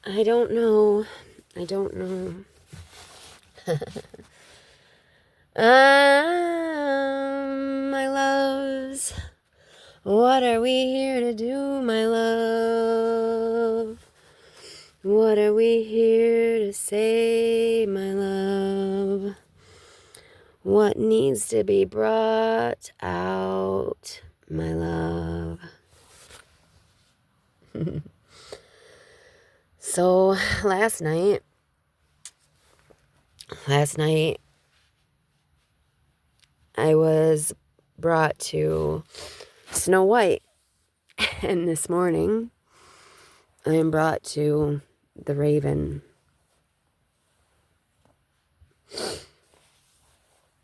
I don't know. I don't know. My loves, what are we here to do, my love? What are we here to say, my love? What needs to be brought out, my love? So last night I was brought to Snow White, and this morning I am brought to the Raven.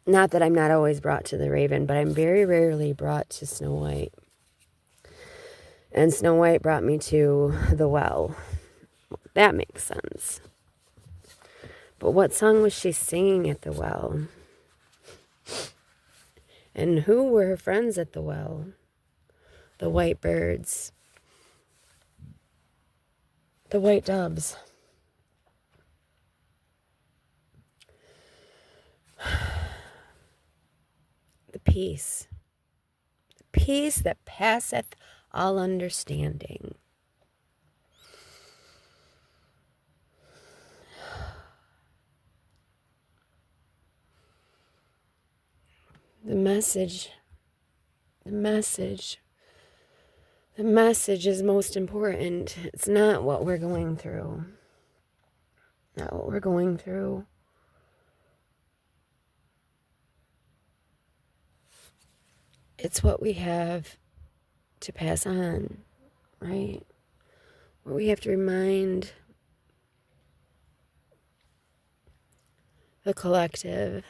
Not that I'm not always brought to the Raven, but I'm very rarely brought to Snow White. And Snow White brought me to the well. That makes sense. But what song was she singing at the well? And who were her friends at the well? The white birds. The white doves. The peace. The peace that passeth all understanding. The message is most important. It's not what we're going through. Not what we're going through. It's what we have to pass on, right? What we have to remind the collective.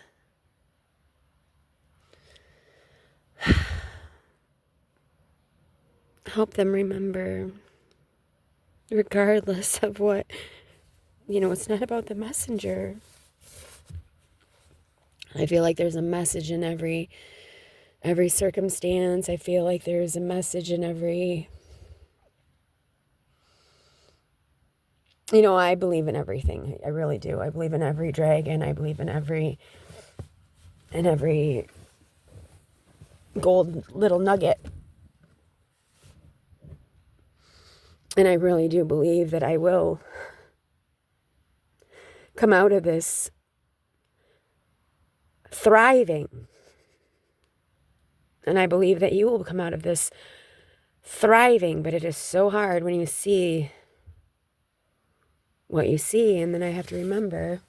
Help them remember, regardless of what, it's not about the messenger. I feel like there's a message in every circumstance. I feel like there's a message in every, I believe in everything. I really do. I believe in every dragon. I believe in every gold little nugget. And I really do believe that I will come out of this thriving. And I believe that you will come out of this thriving, but it is so hard when you see what you see. And then I have to remember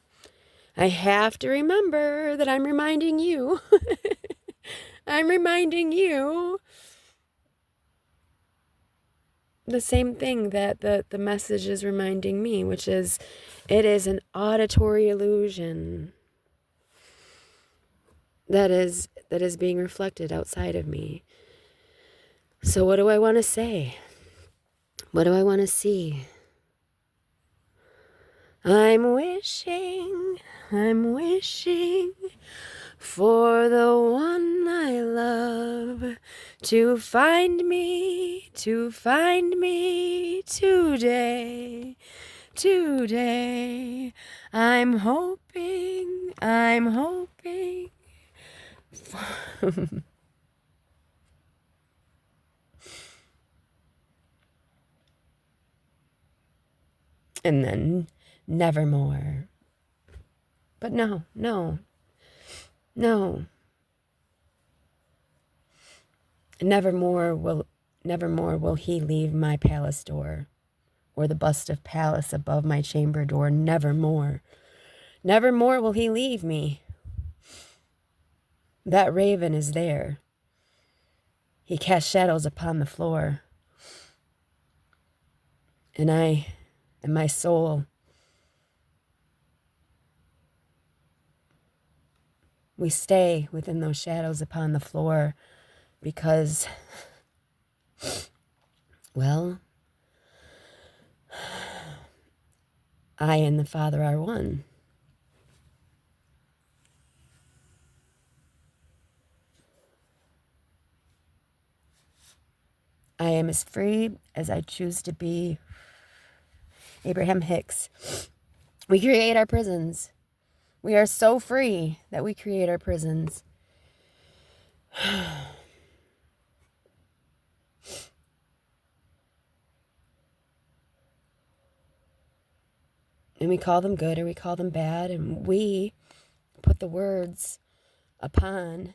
that I'm reminding you. I'm reminding you the same thing that the message is reminding me, which is it is an auditory illusion that is being reflected outside of me. So what do I want to say? What do I want to see? I'm wishing for the one I love to find me today. I'm hoping and then nevermore. But no. Nevermore will he leave my palace door, or the bust of Pallas above my chamber door. Nevermore will he leave me. That raven is there. He casts shadows upon the floor. And I and my soul, we stay within those shadows upon the floor because, well, I and the Father are one. I am as free as I choose to be, Abraham Hicks. We create our prisons. We are so free that we create our prisons. And we call them good or we call them bad, and we put the words upon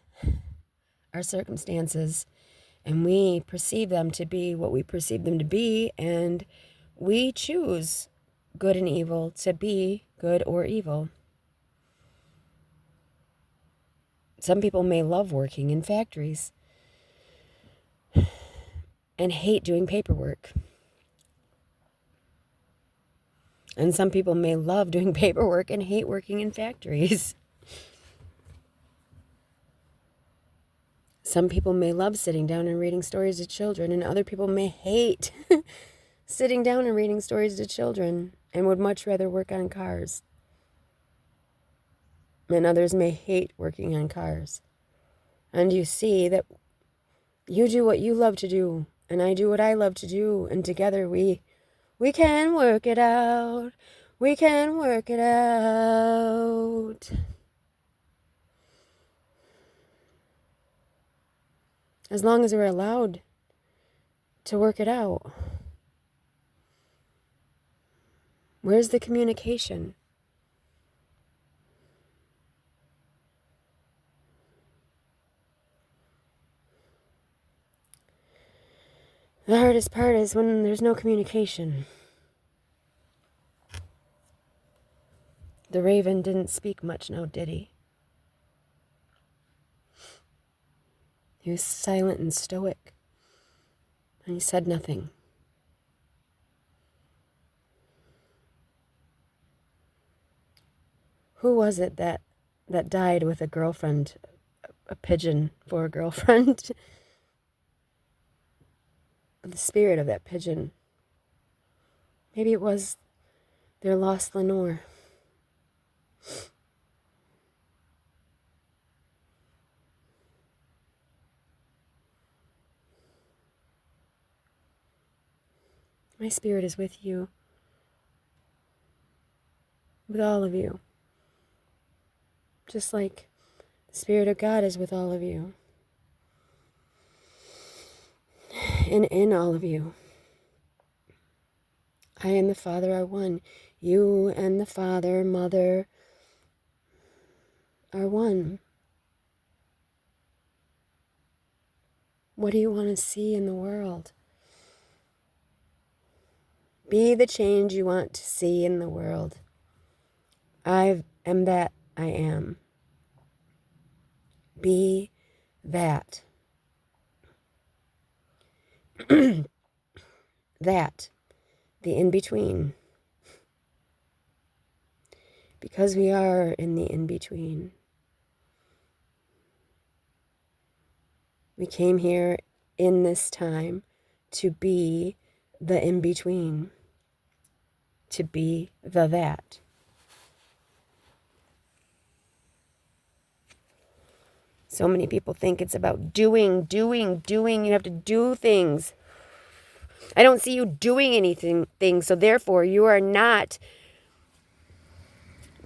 our circumstances, and we perceive them to be what we perceive them to be, and we choose good and evil to be good or evil. Some people may love working in factories and hate doing paperwork. And some people may love doing paperwork and hate working in factories. Some people may love sitting down and reading stories to children, and other people may hate sitting down and reading stories to children and would much rather work on cars. And others may hate working on cars. And you see that you do what you love to do, and I do what I love to do, and together we can work it out. We can work it out. As long as we're allowed to work it out. Where's the communication? The hardest part is when there's no communication. The raven didn't speak much now, did he? He was silent and stoic, and he said nothing. Who was it that died with a girlfriend, a pigeon for a girlfriend? The spirit of that pigeon. Maybe it was their lost Lenore. My spirit is with you, with all of you, just like the Spirit of God is with all of you, and in all of you. I and the Father are one. You and the Father, Mother, are one. What do you want to see in the world? Be the change you want to see in the world. I am that I am. Be that. That. The in-between. Because we are in the in-between. We came here in this time to be the in-between. To be the that. So many people think it's about doing. You have to do things. I don't see you doing anything, so therefore you are not,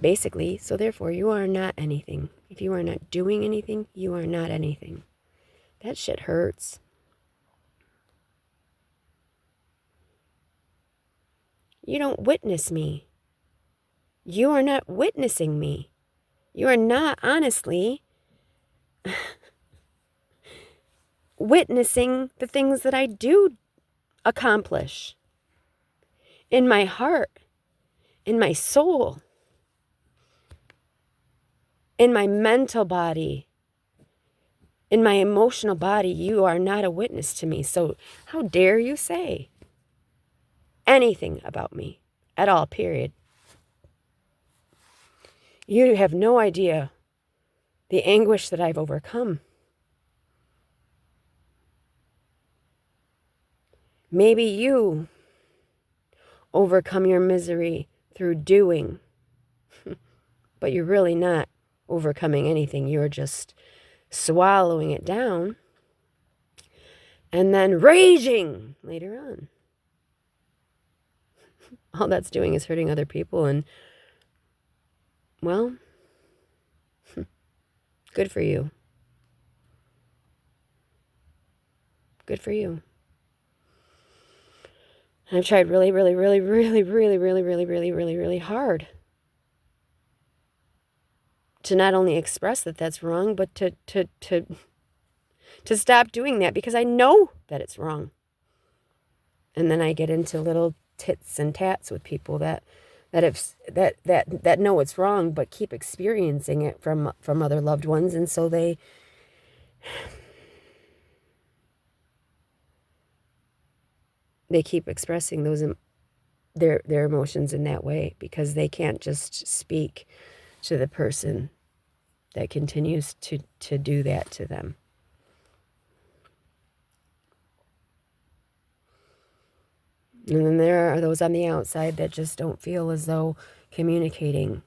basically, so therefore you are not anything. If you are not doing anything, you are not anything. That shit hurts. You don't witness me. You are not witnessing me. You are not honestly witnessing the things that I do accomplish in my heart, in my soul, in my mental body, in my emotional body. You are not a witness to me. So how dare you say anything about me at all, period. You have no idea the anguish that I've overcome. Maybe you overcome your misery through doing, but you're really not overcoming anything. You're just swallowing it down and then raging later on. all that's doing is hurting other people. And, well, good for you. Good for you. I've tried really, really, really, really, really, really, really, really, really, really hard to not only express that that's wrong, but to stop doing that, because I know that it's wrong. And then I get into little tits and tats with people that know it's wrong, but keep experiencing it from other loved ones, and so they keep expressing those their emotions in that way, because they can't just speak to the person that continues to do that to them. And then there are those on the outside that just don't feel as though communicating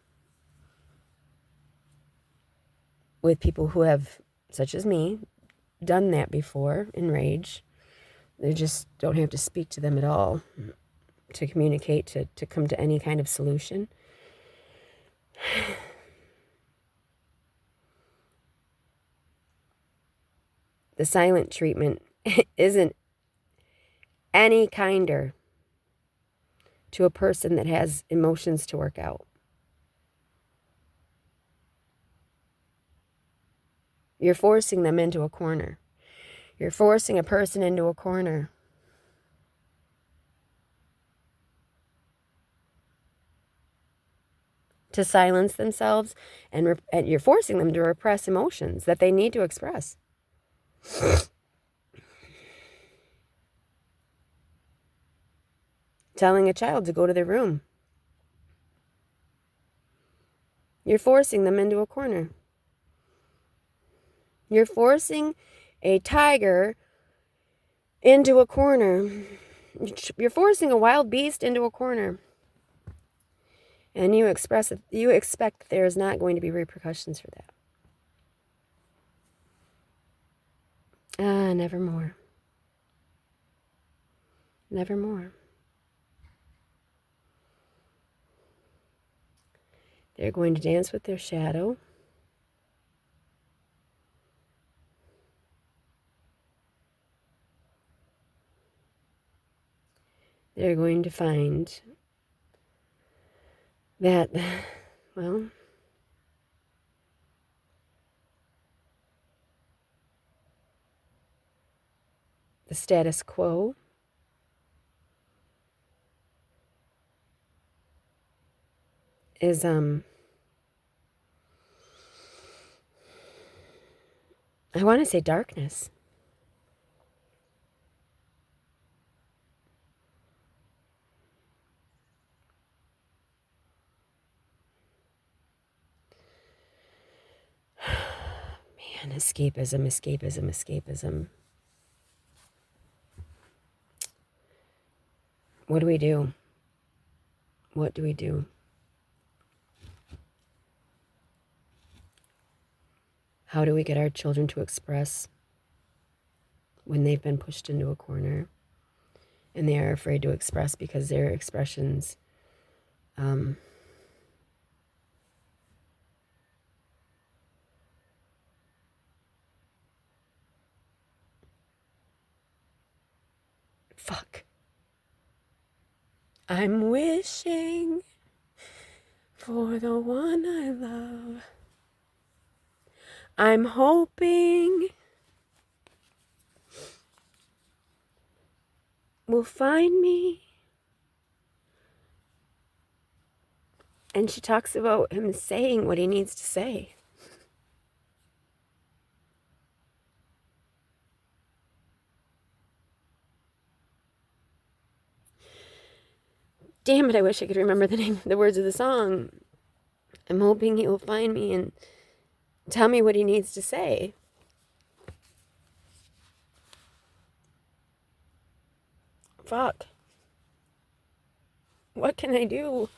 with people who have, such as me, done that before in rage. They just don't have to speak to them at all to communicate, to come to any kind of solution. The silent treatment isn't any kinder to a person that has emotions to work out. You're forcing them into a corner. You're forcing a person into a corner. To silence themselves, and you're forcing them to repress emotions that they need to express. Telling a child to go to their room. You're forcing them into a corner. You're forcing a tiger into a corner. You're forcing a wild beast into a corner. And you expect there is not going to be repercussions for that. Nevermore. Nevermore. They're going to dance with their shadow. They're going to find that, well, the status quo is, I want to say darkness. Man, escapism. What do we do? What do we do? How do we get our children to express when they've been pushed into a corner and they are afraid to express because their expressions fuck. I'm wishing for the one I love. I'm hoping will find me. And she talks about him saying what he needs to say. Damn it, I wish I could remember the words of the song. I'm hoping he will find me and tell me what he needs to say. Fuck. What can I do?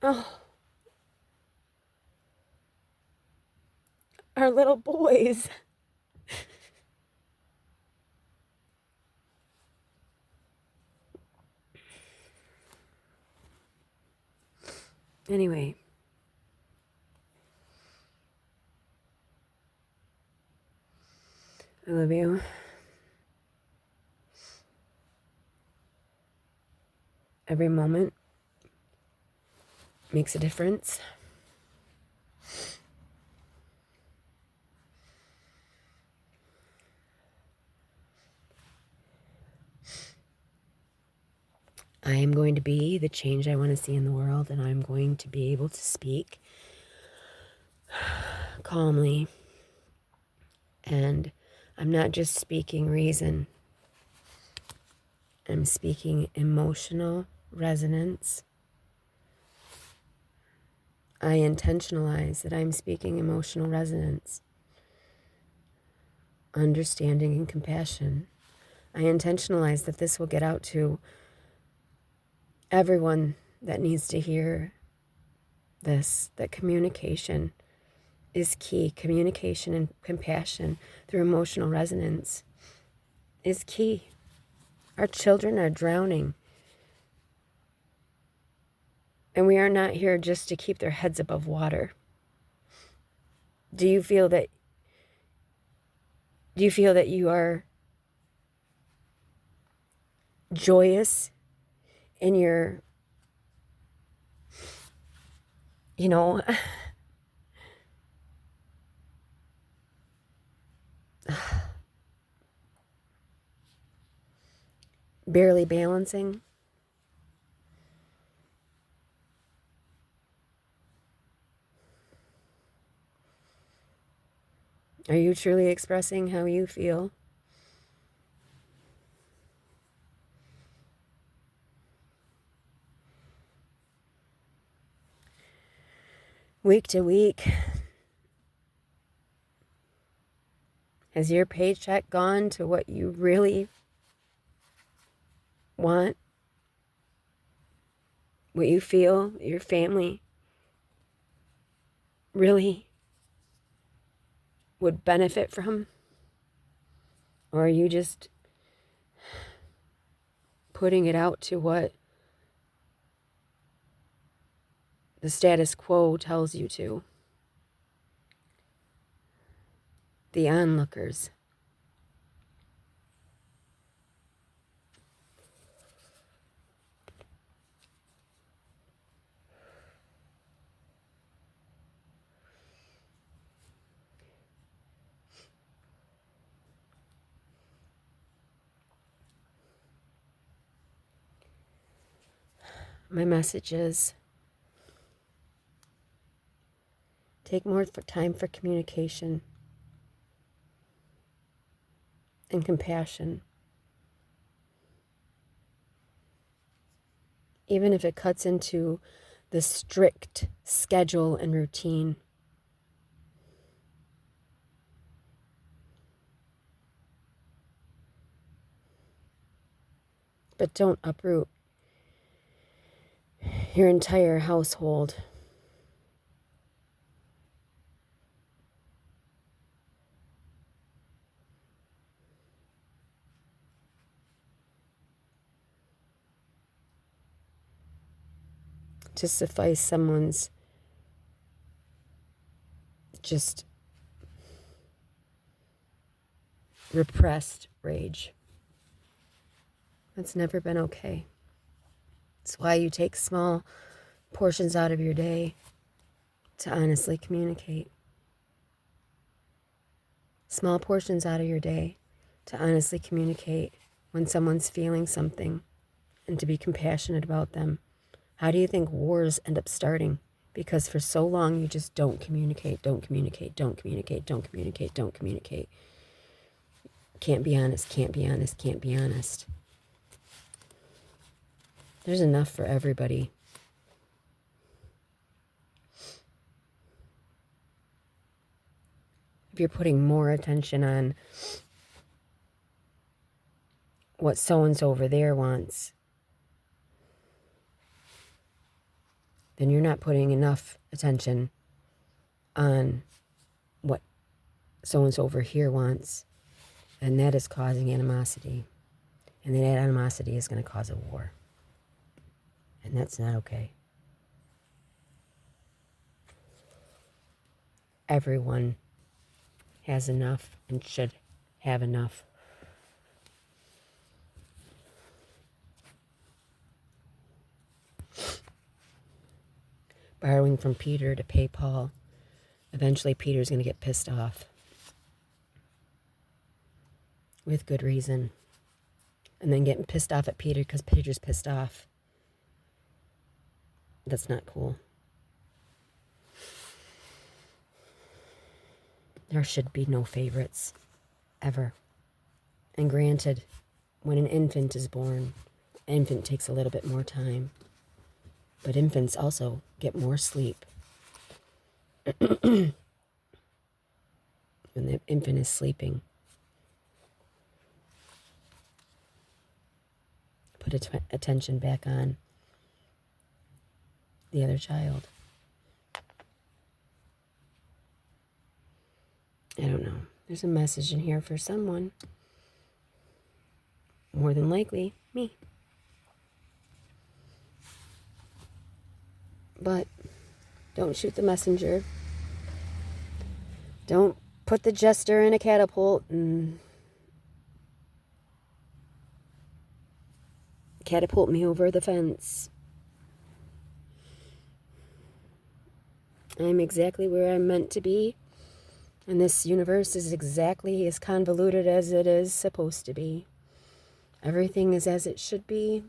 Oh. Our little boys. Anyway, I love you. Every moment makes a difference. I am going to be the change I want to see in the world, and I'm going to be able to speak calmly. And I'm not just speaking reason. I'm speaking emotional resonance. I intentionalize that I'm speaking emotional resonance, understanding, and compassion. I intentionalize that this will get out to everyone that needs to hear this, that communication is key. Communication and compassion through emotional resonance is key. Our children are drowning. And we are not here just to keep their heads above water. Do you feel that you are joyous in your, barely balancing? Are you truly expressing how you feel? Week to week, has your paycheck gone to what you really want? What you feel your family really would benefit from? Or are you just putting it out to what the status quo tells you to? The onlookers. My message is take more time for communication and compassion. Even if it cuts into the strict schedule and routine. But don't uproot your entire household. To suffice someone's just repressed rage. That's never been okay. It's why you take small portions out of your day to honestly communicate. Small portions out of your day to honestly communicate when someone's feeling something and to be compassionate about them. How do you think wars end up starting? Because for so long you just don't communicate, don't communicate, don't communicate, don't communicate, don't communicate. Can't be honest, can't be honest, can't be honest. There's enough for everybody. If you're putting more attention on what so-and-so over there wants, then you're not putting enough attention on what so-and-so over here wants. And that is causing animosity. And that animosity is going to cause a war. And that's not okay. everyone has enough and should have enough. Borrowing from Peter to pay Paul. Eventually, Peter's going to get pissed off. With good reason. And then getting pissed off at Peter because Peter's pissed off. That's not cool. There should be no favorites. Ever. And granted, when an infant is born, infant takes a little bit more time. But infants also get more sleep. When the infant is sleeping. Put attention back on the other child. I don't know. There's a message in here for someone. More than likely, me. But don't shoot the messenger. Don't put the jester in a catapult and catapult me over the fence. I'm exactly where I'm meant to be. And this universe is exactly as convoluted as it is supposed to be. Everything is as it should be.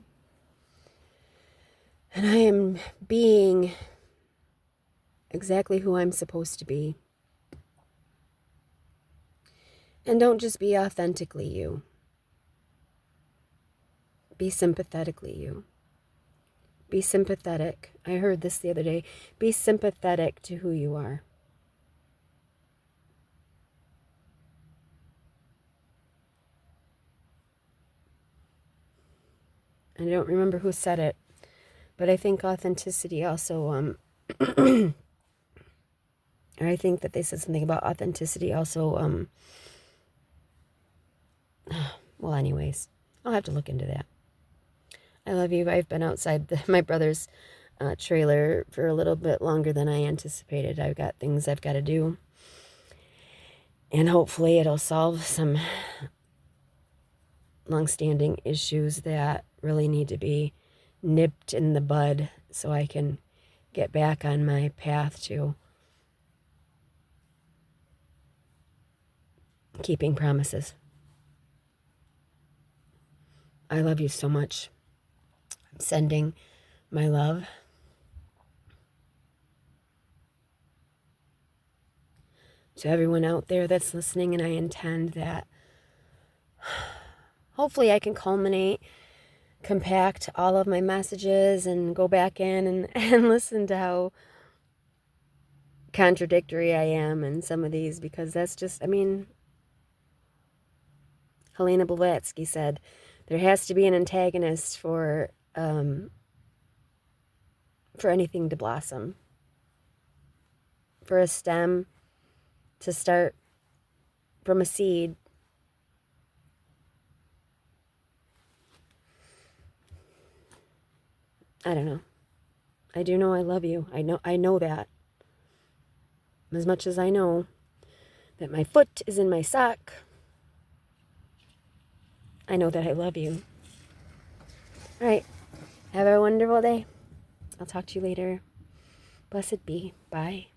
And I am being exactly who I'm supposed to be. And don't just be authentically you. Be sympathetically you. Be sympathetic. I heard this the other day. Be sympathetic to who you are. I don't remember who said it, but I think authenticity also, or I think that they said something about authenticity also, well, anyways, I'll have to look into that. I love you. I've been outside my brother's trailer for a little bit longer than I anticipated. I've got things I've got to do, and hopefully it'll solve some long-standing issues that really need to be nipped in the bud so I can get back on my path to keeping promises. I love you so much. I'm sending my love. To everyone out there that's listening, and I intend that hopefully I can culminate, compact all of my messages and go back in and listen to how contradictory I am in some of these, because that's just, I mean, Helena Blavatsky said, there has to be an antagonist for anything to blossom. For a stem to start from a seed. I don't know. I do know I love you. I know that. As much as I know that my foot is in my sock, I know that I love you. All right. Have a wonderful day. I'll talk to you later. Blessed be. Bye.